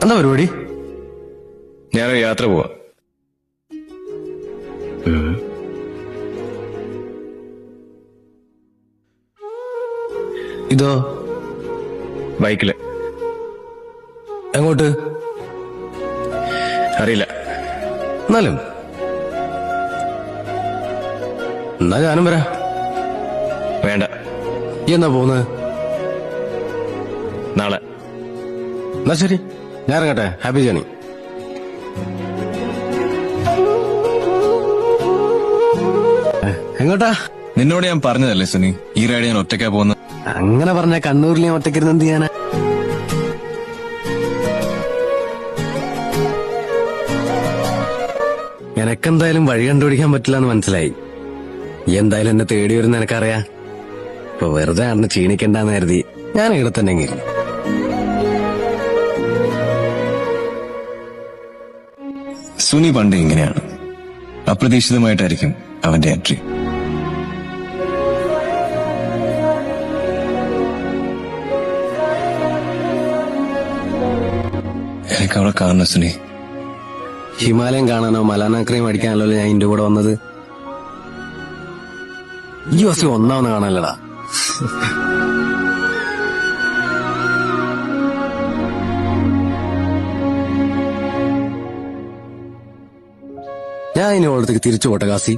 എന്താ പരിപാടി? ഞാനൊരു യാത്ര പോവാ. ഇതോ? ബൈക്കില്. എങ്ങോട്ട്? അറിയില്ല. എന്നാലും എന്നാ ഞാനും വരാം. വേണ്ട. ഈ എന്നാ പോകുന്നത്? നാളെ. എന്നാ ശരി, ഞാൻ ഇറങ്ങട്ടെ. Happy journey. എങ്ങോട്ടാ? നിന്നോട് ഞാൻ പറഞ്ഞതല്ലേ സുനി, ഈ റൈഡ് ഞാൻ ഒറ്റയ്ക്കാ പോകുന്നത്. അങ്ങനെ പറഞ്ഞ കണ്ണൂരിൽ ഞാൻ ഒറ്റയ്ക്കിരുന്ന് എന്ത് ചെയ്യാനാ? എനക്കെന്തായാലും വഴി കണ്ടുപിടിക്കാൻ പറ്റില്ല എന്ന് മനസ്സിലായി. ഈ എന്തായാലും എന്നെ തേടി വരുന്ന എനക്കറിയാം. ഇപ്പൊ വെറുതെ ആണ് ക്ഷീണിക്കണ്ടെന്ന് കരുതി ഞാൻ ഇവിടെ തന്നെ ഇങ്ങനെ. സുനി പണ്ട് ഇങ്ങനെയാണ്. അപ്രതീക്ഷിതമായിട്ടായിരിക്കും അവന്റെ എൻട്രി. എനിക്ക് അവളെ കാണണം സുനി. ഹിമാലയം കാണാനോ മലാനാക്രയും അടിക്കാനല്ലോ ഞാൻ ഇന്റെ കൂടെ വന്നത്. ഈ ദിവസം ഒന്നാമെന്ന് കാണാനല്ലടാ. ഞാൻ ഇനി ഓളത്തേക്ക് തിരിച്ചു പോട്ടെ കാസി.